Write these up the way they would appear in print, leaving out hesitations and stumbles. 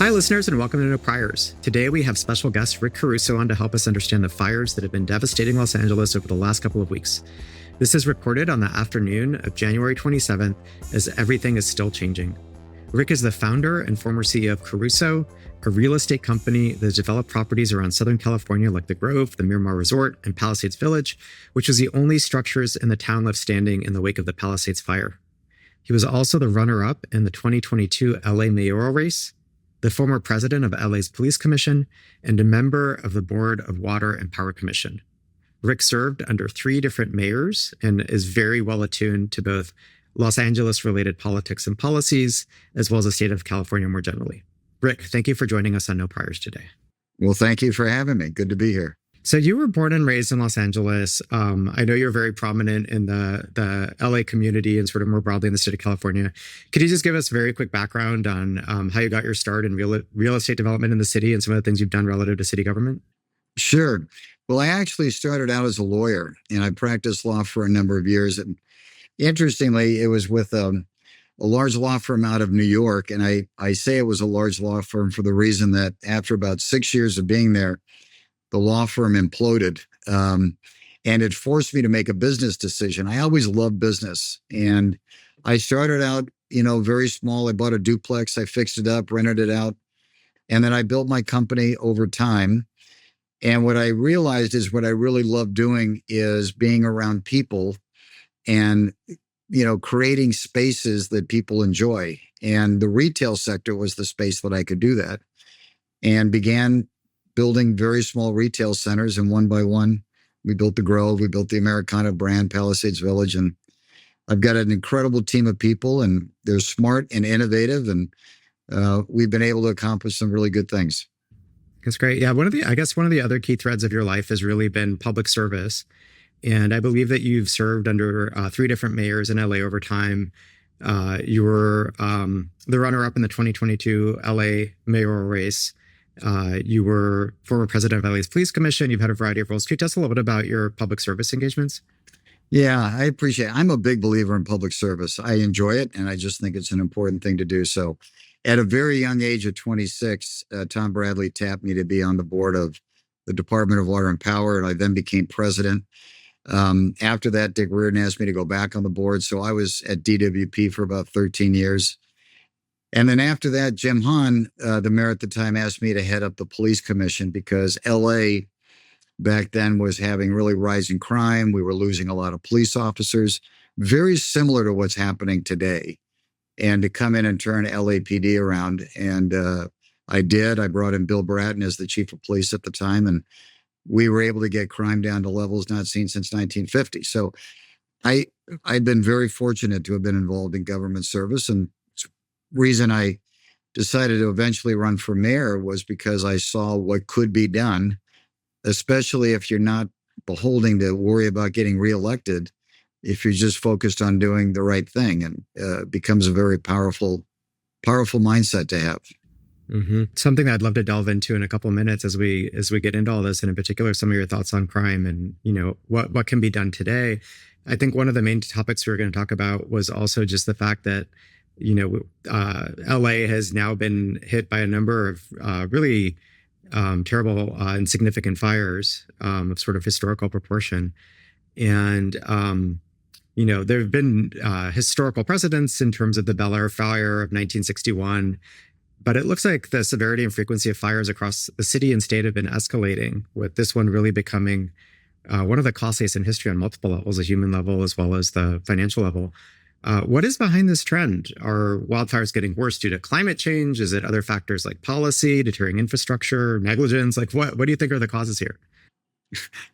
Hi, listeners, and welcome to No Priors. Today, we have special guest Rick Caruso on to help us understand the fires that have been devastating Los Angeles over the last couple of weeks. This is recorded on the afternoon of January 27th, as everything is still changing. Rick is the founder and former CEO of Caruso, a real estate company that has developed properties around Southern California like The Grove, the Miramar Resort, and Palisades Village, which was the only structures in the town left standing in the wake of the Palisades fire. He was also the runner-up in the 2022 LA mayoral race, the former president of LA's Police Commission, and a member of the Board of Water and Power Commission. Rick served under 3 different mayors and is very well attuned to both Los Angeles-related politics and policies, as well as the state of California more generally. Rick, thank you for joining us on No Priors today. Well, thank you for having me. Good to be here. So you were born and raised in Los Angeles. I know you're very prominent in the LA community and sort of more broadly in the state of California. Could you just give us a very quick background on how you got your start in real estate development in the city and some of the things you've done relative to city government? Sure. Well, I actually started out as a lawyer, and I practiced law for a number of years. And interestingly, it was with a large law firm out of New York. And I say it was a large law firm for the reason that after about 6 years of being there, the law firm imploded, and it forced me to make a business decision. I always loved business, and I started out, very small. I bought a duplex, I fixed it up, rented it out, and then I built my company over time. And what I realized is what I really love doing is being around people and, creating spaces that people enjoy. And the retail sector was the space that I could do that, and began building very small retail centers. And one by one, we built the Grove, we built the Americana brand, Palisades Village. And I've got an incredible team of people, and they're smart and innovative. And we've been able to accomplish some really good things. That's great. Yeah, one of the other key threads of your life has really been public service. And I believe that you've served under 3 different mayors in LA over time. You were the runner-up in the 2022 LA mayoral race. You were former president of LA's Police Commission. You've had a variety of roles. Can you tell us a little bit about your public service engagements? Yeah, I appreciate it. I'm a big believer in public service. I enjoy it, and I just think it's an important thing to do. So at a very young age of 26, Tom Bradley tapped me to be on the board of the Department of Water and Power, and I then became president. After that, Dick Reardon asked me to go back on the board. So I was at DWP for about 13 years. And then after that, Jim Hahn, the mayor at the time, asked me to head up the police commission because LA back then was having really rising crime. We were losing a lot of police officers, very similar to what's happening today. And to come in and turn LAPD around. And I did. I brought in Bill Bratton as the chief of police at the time. And we were able to get crime down to levels not seen since 1950. So I'd been very fortunate to have been involved in government service. And reason I decided to eventually run for mayor was because I saw what could be done, especially if you're not beholding to worry about getting reelected, if you're just focused on doing the right thing. And it becomes a very powerful mindset to have. Mm-hmm. Something that I'd love to delve into in a couple of minutes as we get into all this, and in particular, some of your thoughts on crime and, what can be done today. I think one of the main topics we were going to talk about was also just the fact that LA has now been hit by a number of really terrible and significant fires of sort of historical proportion. And, there have been historical precedents in terms of the Bel Air fire of 1961. But it looks like the severity and frequency of fires across the city and state have been escalating, with this one really becoming one of the costliest in history on multiple levels, the human level as well as the financial level. What is behind this trend? Are wildfires getting worse due to climate change? Is it other factors like policy, deterring infrastructure, negligence? Like what do you think are the causes here?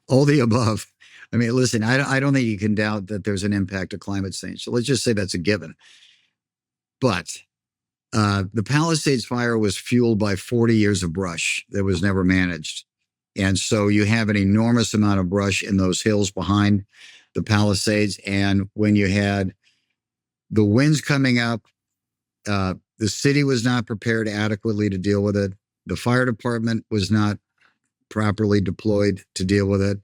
All the above. I mean, listen, I don't think you can doubt that there's an impact of climate change. So let's just say that's a given. But the Palisades fire was fueled by 40 years of brush that was never managed. And so you have an enormous amount of brush in those hills behind the Palisades. And when you had the winds coming up, the city was not prepared adequately to deal with it. The fire department was not properly deployed to deal with it.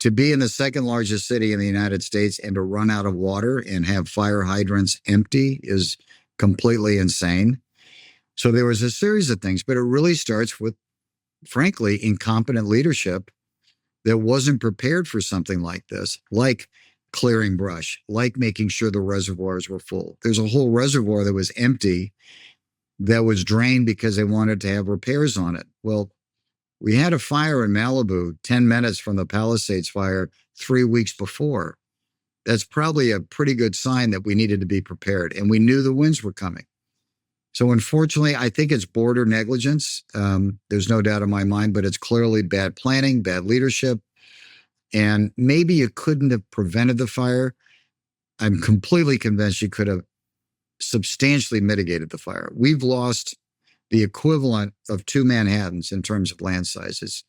To be in the second largest city in the United States and to run out of water and have fire hydrants empty is completely insane. So there was a series of things, but it really starts with, frankly, incompetent leadership that wasn't prepared for something like this, like clearing brush, like making sure the reservoirs were full. There's a whole reservoir that was empty that was drained because they wanted to have repairs on it. Well, we had a fire in Malibu 10 minutes from the Palisades fire 3 weeks before. That's probably a pretty good sign that we needed to be prepared, and we knew the winds were coming. So unfortunately, I think it's border negligence. There's no doubt in my mind, but it's clearly bad planning, bad leadership. And maybe you couldn't have prevented the fire. I'm completely convinced you could have substantially mitigated the fire. We've lost the equivalent of 2 Manhattans in terms of land sizes.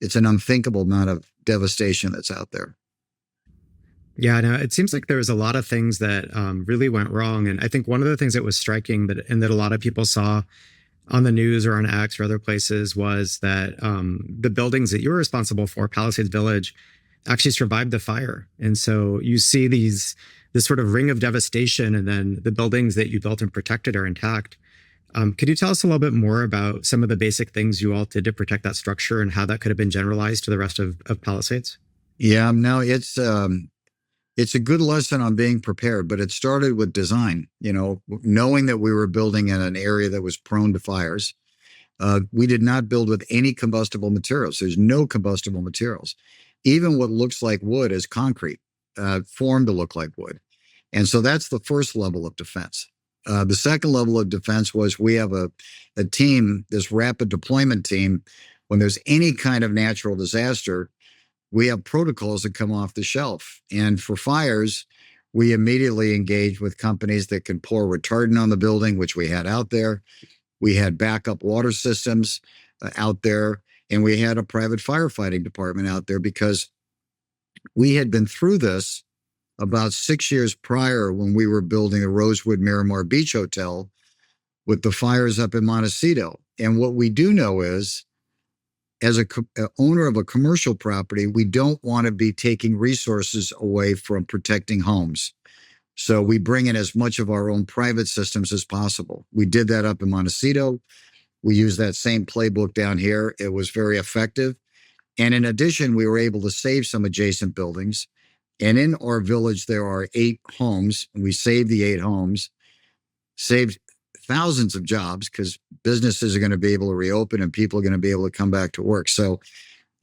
It's an unthinkable amount of devastation that's out there. Yeah, no, it seems like there was a lot of things that really went wrong. And I think one of the things that was striking that a lot of people saw on the news or on X or other places was that the buildings that you were responsible for, Palisades Village, actually survived the fire. And so you see this sort of ring of devastation, and then the buildings that you built and protected are intact. Could you tell us a little bit more about some of the basic things you all did to protect that structure and how that could have been generalized to the rest of Palisades? Yeah, no, it's a good lesson on being prepared, but it started with design. Knowing that we were building in an area that was prone to fires. We did not build with any combustible materials. There's no combustible materials. Even what looks like wood is concrete, formed to look like wood. And so that's the first level of defense. The second level of defense was we have a team, this rapid deployment team. When there's any kind of natural disaster, we have protocols that come off the shelf. And for fires, we immediately engage with companies that can pour retardant on the building, which we had out there. We had backup water systems out there, and we had a private firefighting department out there because we had been through this about 6 years prior when we were building the Rosewood Miramar Beach Hotel with the fires up in Montecito. And what we do know is, as a owner of a commercial property, we don't want to be taking resources away from protecting homes. So we bring in as much of our own private systems as possible. We did that up in Montecito. We used that same playbook down here. It was very effective. And in addition, we were able to save some adjacent buildings. And in our village, there are 8 homes. And we saved the 8 homes, saved thousands of jobs because businesses are going to be able to reopen and people are going to be able to come back to work. So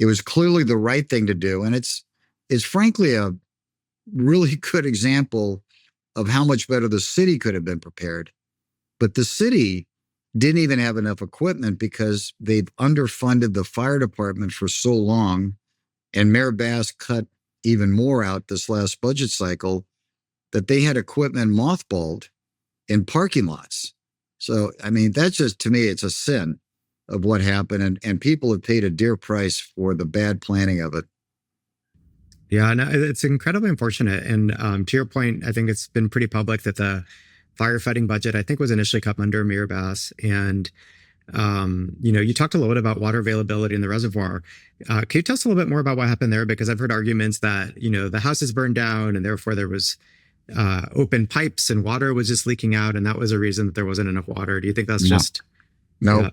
it was clearly the right thing to do. And it's frankly a really good example of how much better the city could have been prepared. But the city didn't even have enough equipment because they've underfunded the fire department for so long. And Mayor Bass cut even more out this last budget cycle that they had equipment mothballed in parking lots. So, I mean, that's just, to me, it's a sin of what happened. And people have paid a dear price for the bad planning of it. Yeah, no, it's incredibly unfortunate. And to your point, I think it's been pretty public that the firefighting budget, I think, was initially cut under Mayor Bass. And, you talked a little bit about water availability in the reservoir. Can you tell us a little bit more about what happened there? Because I've heard arguments that, the house is burned down and therefore there was open pipes and water was just leaking out. And that was a reason that there wasn't enough water. Do you think that's just... No.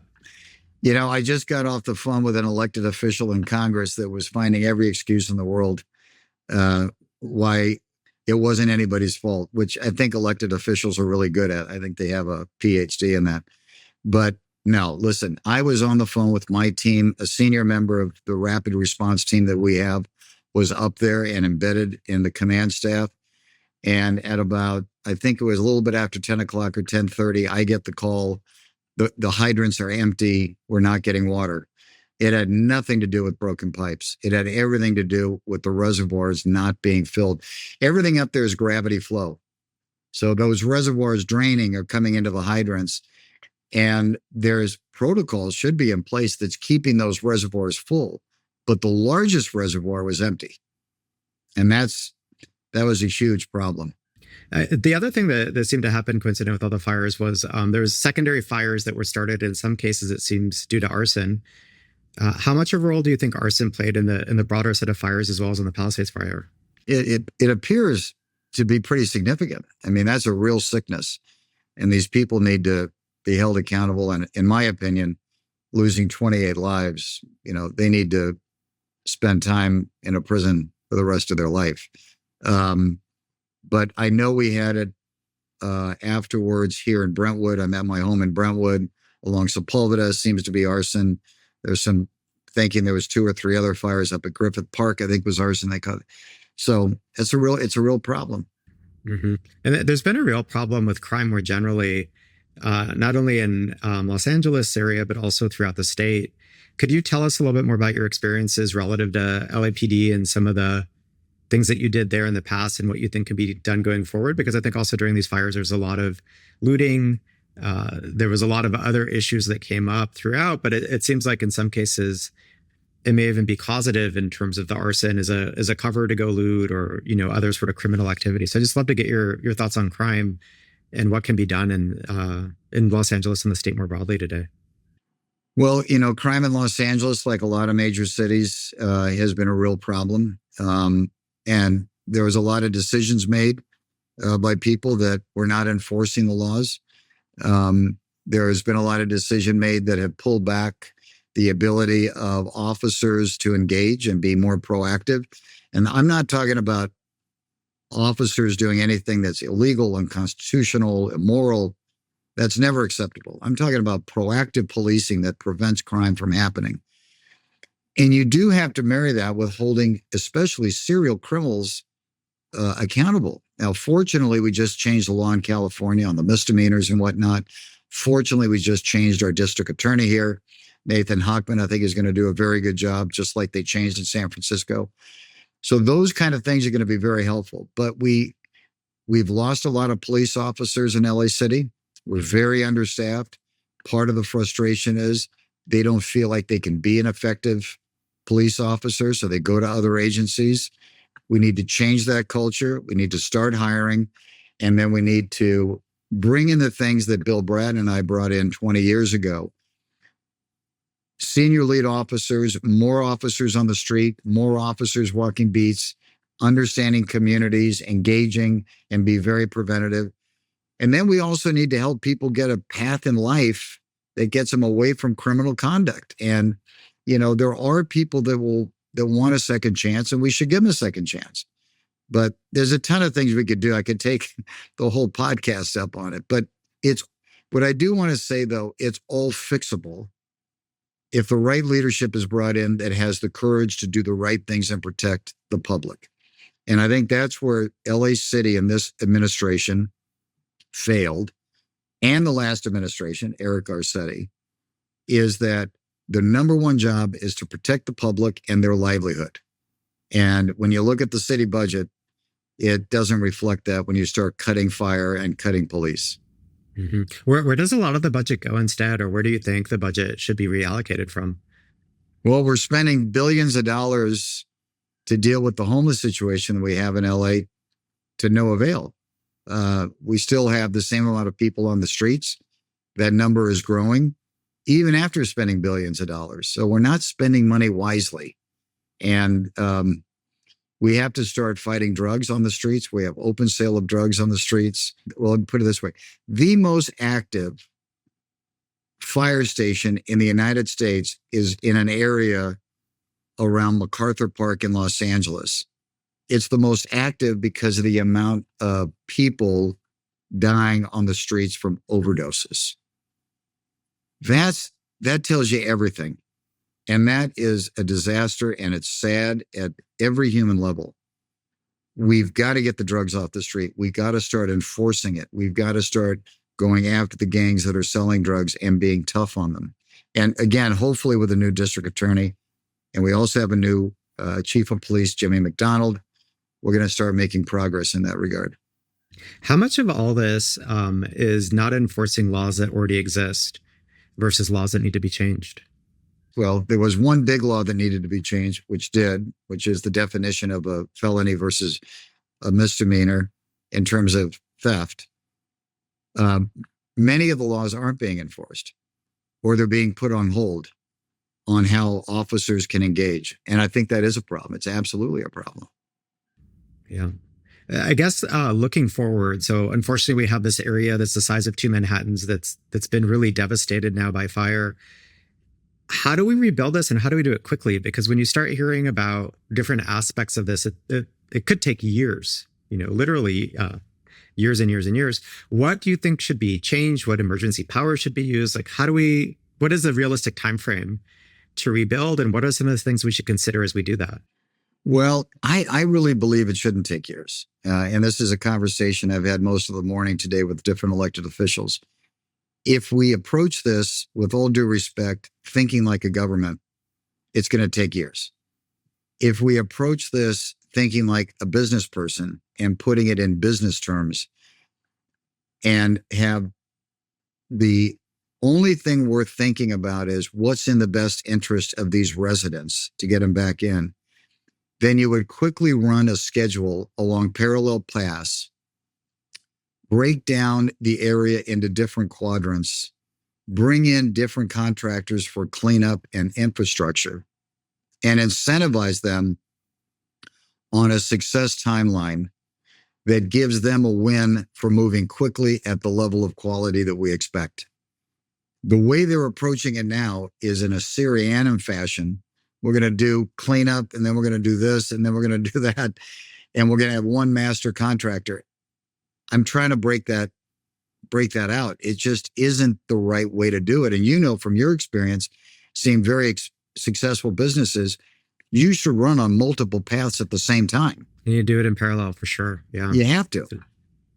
I just got off the phone with an elected official in Congress that was finding every excuse in the world why it wasn't anybody's fault, which I think elected officials are really good at. I think they have a PhD in that. But no, listen, I was on the phone with my team. A senior member of the rapid response team that we have was up there and embedded in the command staff. And at about, I think it was a little bit after 10 o'clock or 10:30, I get the call. The hydrants are empty. We're not getting water. It had nothing to do with broken pipes. It had everything to do with the reservoirs not being filled. Everything up there is gravity flow. So those reservoirs draining are coming into the hydrants. And there's protocols should be in place that's keeping those reservoirs full. But the largest reservoir was empty. And that was a huge problem. The other thing that seemed to happen coincident with all the fires was there was secondary fires that were started. In some cases, it seems due to arson. How much of a role do you think arson played in the broader set of fires as well as in the Palisades fire? It appears to be pretty significant. I mean, that's a real sickness. And these people need to be held accountable. And in my opinion, losing 28 lives, they need to spend time in a prison for the rest of their life. But I know we had it afterwards here in Brentwood. I'm at my home in Brentwood along Sepulveda. Seems to be arson. There's some thinking there was 2 or 3 other fires up at Griffith Park. I think was arson. They caught it. So it's a real problem. Mm-hmm. And there's been a real problem with crime more generally, not only in Los Angeles area, but also throughout the state. Could you tell us a little bit more about your experiences relative to LAPD and some of the things that you did there in the past and what you think can be done going forward? Because I think also during these fires, there's a lot of looting. There was a lot of other issues that came up throughout, but it seems like in some cases, it may even be causative in terms of the arson as a cover to go loot or, other sort of criminal activity. So I just love to get your thoughts on crime and what can be done in Los Angeles and the state more broadly today. Well, crime in Los Angeles, like a lot of major cities, has been a real problem. And there was a lot of decisions made by people that were not enforcing the laws. There has been a lot of decision made that have pulled back the ability of officers to engage and be more proactive. And I'm not talking about officers doing anything that's illegal, unconstitutional, immoral. That's never acceptable. I'm talking about proactive policing that prevents crime from happening. And you do have to marry that with holding especially serial criminals accountable. Now, fortunately, we just changed the law in California on the misdemeanors and whatnot. Fortunately, we just changed our district attorney here. Nathan Hochman, I think, is going to do a very good job, just like they changed in San Francisco. So those kind of things are going to be very helpful. But we've lost a lot of police officers in LA City. We're very understaffed. Part of the frustration is they don't feel like they can be an effective police officer, so they go to other agencies. We need to change that culture. We need to start hiring. And then we need to bring in the things that Bill Brad and I brought in 20 years ago. Senior lead officers, more officers on the street, more officers walking beats, understanding communities, engaging, and be very preventative. And then we also need to help people get a path in life that gets them away from criminal conduct. And, there are people that want a second chance, and we should give them a second chance. But there's a ton of things we could do. I could take the whole podcast up on it. But what I do want to say, though, it's all fixable if the right leadership is brought in that has the courage to do the right things and protect the public. And I think that's where LA City and this administration failed, and the last administration, Eric Garcetti, is that the number one job is to protect the public and their livelihood. And when you look at the city budget, it doesn't reflect that when you start cutting fire and cutting police. Mm-hmm. Where does a lot of the budget go instead, or where do you think the budget should be reallocated from? Well, we're spending billions of dollars to deal with the homeless situation that we have in LA to no avail. We still have the same amount of people on the streets. That number is growing, even after spending billions of dollars. So we're not spending money wisely. And we have to start fighting drugs on the streets. We have open sale of drugs on the streets. Well, let me put it this way. The most active fire station in the United States is in an area around MacArthur Park in Los Angeles. It's the most active because of the amount of people dying on the streets from overdoses. That tells you everything. And that is a disaster, and it's sad at every human level. We've got to get the drugs off the street. We've got to start enforcing it. We've got to start going after the gangs that are selling drugs and being tough on them. And again, hopefully with a new district attorney. And we also have a new chief of police, Jimmy McDonald. We're going to start making progress in that regard. How much of all this is not enforcing laws that already exist versus laws that need to be changed? Well, there was one big law that needed to be changed, which is the definition of a felony versus a misdemeanor in terms of theft. Many of the laws aren't being enforced, or they're being put on hold on how officers can engage. And I think that is a problem. It's absolutely a problem. Yeah. I guess looking forward. So unfortunately, we have this area that's the size of two Manhattans that's been really devastated now by fire. How do we rebuild this, and how do we do it quickly? Because when you start hearing about different aspects of this, it could take years. Literally years and years and years. What do you think should be changed? What emergency powers should be used? Like, how do we? What is the realistic time frame to rebuild, and what are some of the things we should consider as we do that? Well, I really believe it shouldn't take years. And this is a conversation I've had most of the morning today with different elected officials. If we approach this with all due respect, thinking like a government, it's going to take years. If we approach this thinking like a business person and putting it in business terms and have the only thing worth thinking about is what's in the best interest of these residents to get them back in, then you would quickly run a schedule along parallel paths, break down the area into different quadrants, bring in different contractors for cleanup and infrastructure, and incentivize them on a success timeline that gives them a win for moving quickly at the level of quality that we expect. The way they're approaching it now is in a Syrian fashion. We're going to do cleanup, and then we're going to do this, and then we're going to do that, and we're going to have one master contractor. I'm trying to break that out. It just isn't the right way to do it. And from your experience, seeing very successful businesses, you should run on multiple paths at the same time. You need to do it in parallel for sure. Yeah, you have to.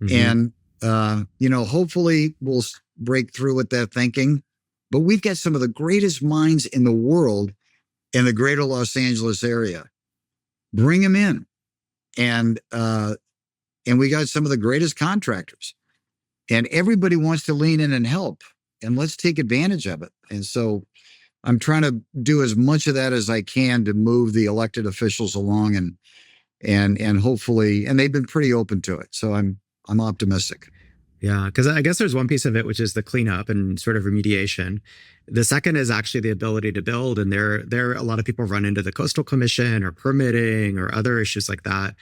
Mm-hmm. And hopefully we'll break through with that thinking. But we've got some of the greatest minds in the world in the greater Los Angeles area. Bring them in. And we got some of the greatest contractors. And everybody wants to lean in and help. And let's take advantage of it. And so I'm trying to do as much of that as I can to move the elected officials along and hopefully, and they've been pretty open to it. So I'm optimistic. Yeah, because I guess there's one piece of it, which is the cleanup and sort of remediation. The second is actually the ability to build. And there a lot of people run into the Coastal Commission or permitting or other issues like that.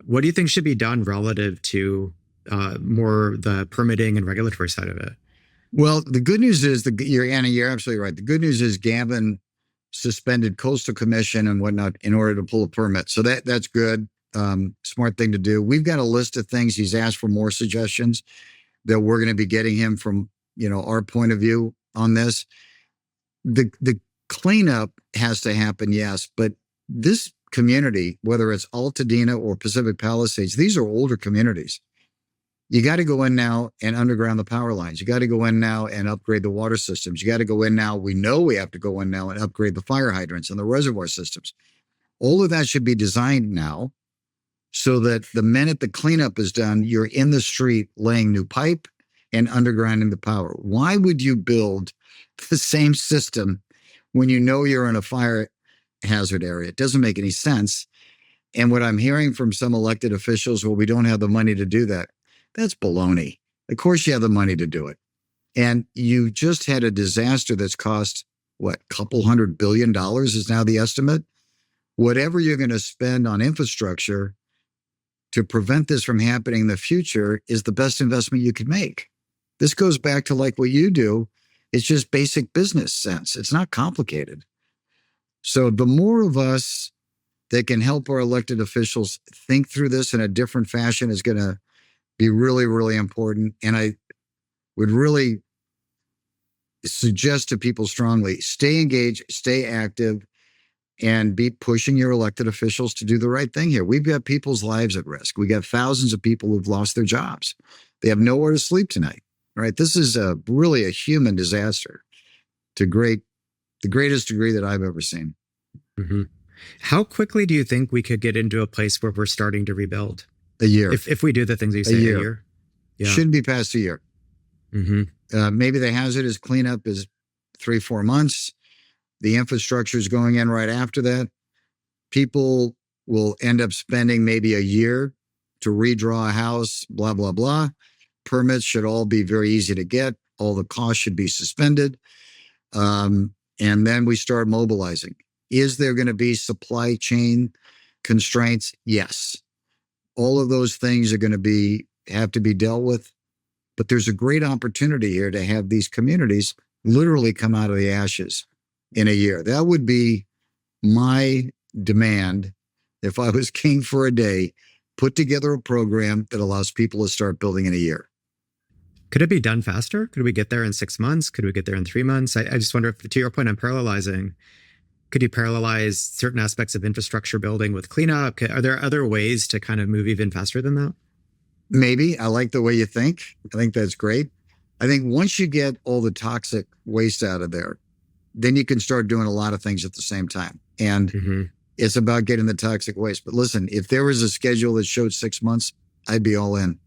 What do you think should be done relative to more the permitting and regulatory side of it? Well, the good news is, Anna, you're absolutely right. The good news is Gavin suspended Coastal Commission and whatnot in order to pull a permit. So that's good. Smart thing to do. We've got a list of things. He's asked for more suggestions that we're going to be getting him from, our point of view on this. The cleanup has to happen, yes, but this community, whether it's Altadena or Pacific Palisades, these are older communities. You got to go in now and underground the power lines. You got to go in now and upgrade the water systems. You got to go in now. We know we have to go in now and upgrade the fire hydrants and the reservoir systems. All of that should be designed now so that the minute the cleanup is done, you're in the street laying new pipe and undergrounding the power. Why would you build the same system when you know you're in a fire hazard area? It doesn't make any sense. And what I'm hearing from some elected officials, well, we don't have the money to do that. That's baloney. Of course you have the money to do it. And you just had a disaster that's cost, couple $100 billion is now the estimate. Whatever you're going to spend on infrastructure to prevent this from happening in the future is the best investment you could make. This goes back to like what you do. It's just basic business sense. It's not complicated. So the more of us that can help our elected officials think through this in a different fashion is going to be really, really important. And I would really suggest to people strongly, stay engaged, stay active, and be pushing your elected officials to do the right thing here. We've got people's lives at risk. We got thousands of people who've lost their jobs. They have nowhere to sleep tonight, right? This is really a human disaster to the greatest degree that I've ever seen. Mm-hmm. How quickly do you think we could get into a place where we're starting to rebuild? A year. If we do the things you say, a year. Yeah. Shouldn't be past a year. Mm-hmm. Maybe the hazardous cleanup is 3-4 months. The infrastructure is going in right after that. People will end up spending maybe a year to redraw a house, blah, blah, blah. Permits should all be very easy to get. All the costs should be suspended. And then we start mobilizing. Is there going to be supply chain constraints? Yes. All of those things are going to have to be dealt with. But there's a great opportunity here to have these communities literally come out of the ashes in a year. That would be my demand if I was king for a day. Put together a program that allows people to start building in a year. Could it be done faster? Could we get there in 6 months? Could we get there in 3 months? I just wonder if, to your point on parallelizing, could you parallelize certain aspects of infrastructure building with cleanup? Are there other ways to kind of move even faster than that? Maybe. I like the way you think. I think that's great. I think once you get all the toxic waste out of there, then you can start doing a lot of things at the same time. And it's about getting the toxic waste. But listen, if there was a schedule that showed 6 months, I'd be all in.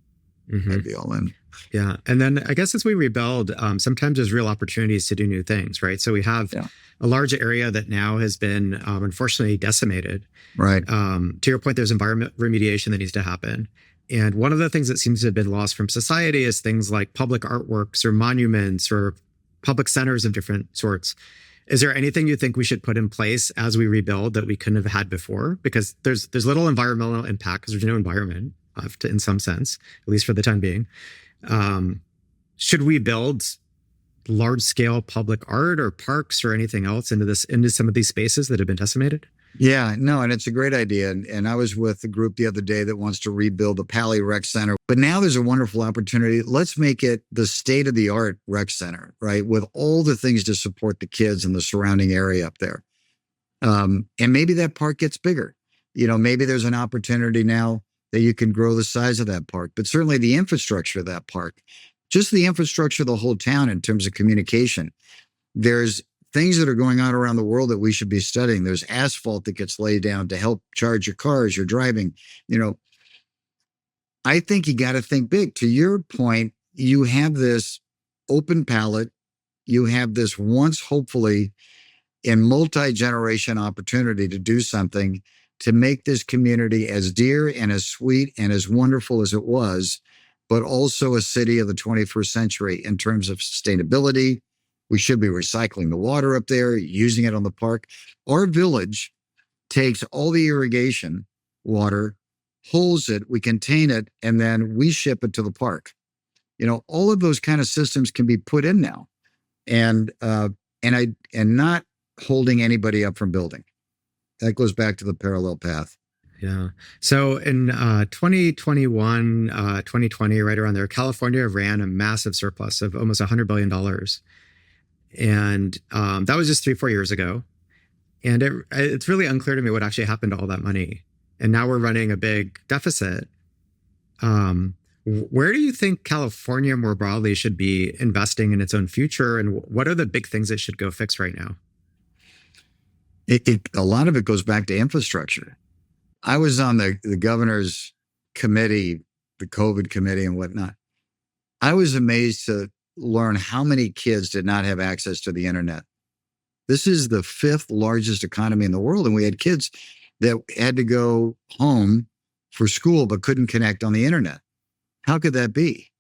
I'd be all in. Yeah. And then I guess as we rebuild, sometimes there's real opportunities to do new things, right? So we have a large area that now has been unfortunately decimated. Right. To your point, there's environment remediation that needs to happen. And one of the things that seems to have been lost from society is things like public artworks or monuments or public centers of different sorts. Is there anything you think we should put in place as we rebuild that we couldn't have had before? Because there's little environmental impact because there's no environment in some sense, at least for the time being. Should we build large scale public art or parks or anything else into some of these spaces that have been decimated? Yeah, no, and it's a great idea. And I was with a group the other day that wants to rebuild the Pali Rec Center. But now there's a wonderful opportunity. Let's make it the state-of-the-art rec center, right? With all the things to support the kids in the surrounding area up there. And maybe that park gets bigger. Maybe there's an opportunity now that you can grow the size of that park. But certainly the infrastructure of that park, just the infrastructure of the whole town in terms of communication. There's things that are going on around the world that we should be studying. There's asphalt that gets laid down to help charge your car as you're driving. I think you got to think big. To your point, you have this open palette. You have this once, hopefully, in multi-generation opportunity to do something to make this community as dear and as sweet and as wonderful as it was, but also a city of the 21st century in terms of sustainability. We should be recycling the water up there, using it on the park. Our village takes all the irrigation water, holds it, we contain it, and then we ship it to the park. All of those kind of systems can be put in now, and not holding anybody up from building. That goes back to the parallel path. Yeah. So in 2021, 2020, right around there, California ran a massive surplus of almost $100 billion. And that was just 3-4 years ago. And it's really unclear to me what actually happened to all that money. And now we're running a big deficit. Where do you think California more broadly should be investing in its own future? And what are the big things it should go fix right now? A lot of it goes back to infrastructure. I was on the governor's committee, the COVID committee and whatnot. I was amazed to learn how many kids did not have access to the internet. This is the 5th largest economy in the world. And we had kids that had to go home for school, but couldn't connect on the internet. How could that be?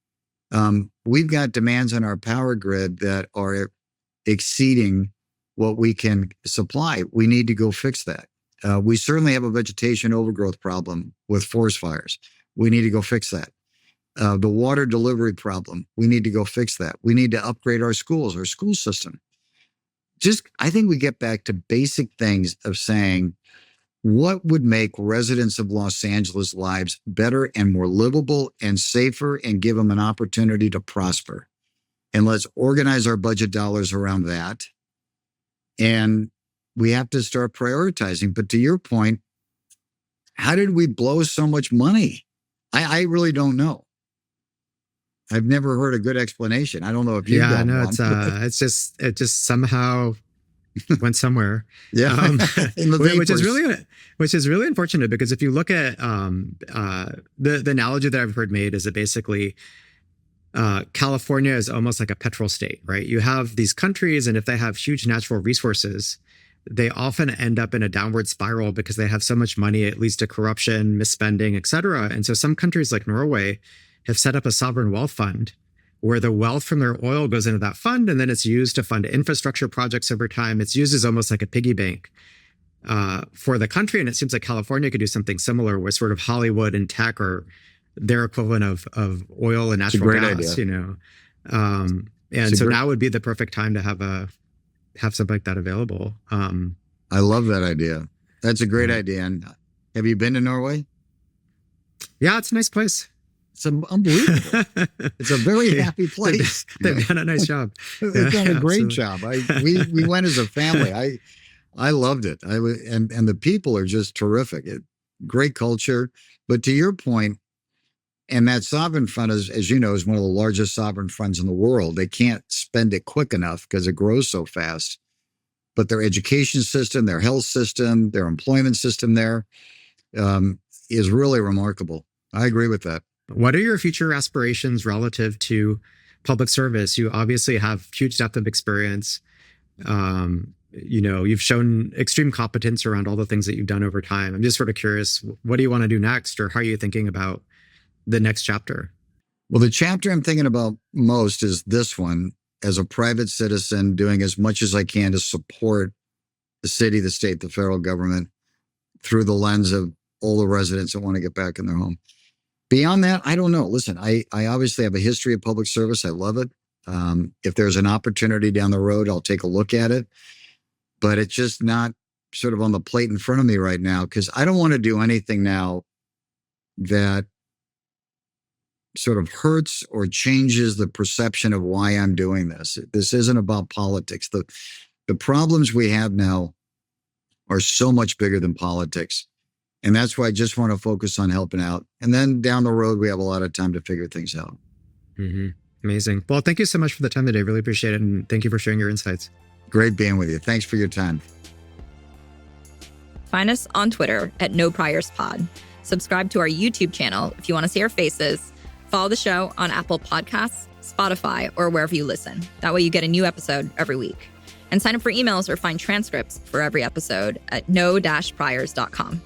We've got demands on our power grid that are exceeding what we can supply. We need to go fix that. We certainly have a vegetation overgrowth problem with forest fires. We need to go fix that. The water delivery problem, we need to go fix that. We need to upgrade our schools, our school system. I think we get back to basic things of saying, what would make residents of Los Angeles lives better and more livable and safer and give them an opportunity to prosper? And let's organize our budget dollars around that. And we have to start prioritizing. But to your point, how did we blow so much money? I really don't know. I've never heard a good explanation. I don't know if you've got one. It just somehow went somewhere. Yeah, which is really unfortunate, because if you look at the analogy that I've heard made is that basically California is almost like a petrol state, right? You have these countries, and if they have huge natural resources, they often end up in a downward spiral because they have so much money. It leads to corruption, misspending, et cetera. And so some countries like Norway have set up a sovereign wealth fund where the wealth from their oil goes into that fund, and then it's used to fund infrastructure projects over time. It's used as almost like a piggy bank. for the country. And it seems like California could do something similar where sort of Hollywood and tech are their equivalent of oil and natural gas, idea. And so now would be the perfect time to have something like that available. I love that idea. That's a great idea. And have you been to Norway? Yeah, it's a nice place. It's unbelievable. It's a very happy place. They've done a nice job. They've done a great job. We went as a family. I loved it. And the people are just terrific. Great culture. But to your point, and that sovereign fund, as you know, is one of the largest sovereign funds in the world. They can't spend it quick enough because it grows so fast. But their education system, their health system, their employment system there is really remarkable. I agree with that. What are your future aspirations relative to public service? You obviously have huge depth of experience. You've shown extreme competence around all the things that you've done over time. I'm just sort of curious, what do you want to do next, or how are you thinking about the next chapter? Well, the chapter I'm thinking about most is this one, as a private citizen, doing as much as I can to support the city, the state, the federal government through the lens of all the residents that want to get back in their home. Beyond that, I don't know. Listen, I obviously have a history of public service. I love it. If there's an opportunity down the road, I'll take a look at it. But it's just not sort of on the plate in front of me right now, because I don't want to do anything now that sort of hurts or changes the perception of why I'm doing this. This isn't about politics. The problems we have now are so much bigger than politics. And that's why I just want to focus on helping out. And then down the road, we have a lot of time to figure things out. Mm-hmm. Amazing. Well, thank you so much for the time today. Really appreciate it. And thank you for sharing your insights. Great being with you. Thanks for your time. Find us on Twitter at NoPriorsPod. Subscribe to our YouTube channel if you want to see our faces. Follow the show on Apple Podcasts, Spotify, or wherever you listen. That way you get a new episode every week. And sign up for emails or find transcripts for every episode at no-priors.com.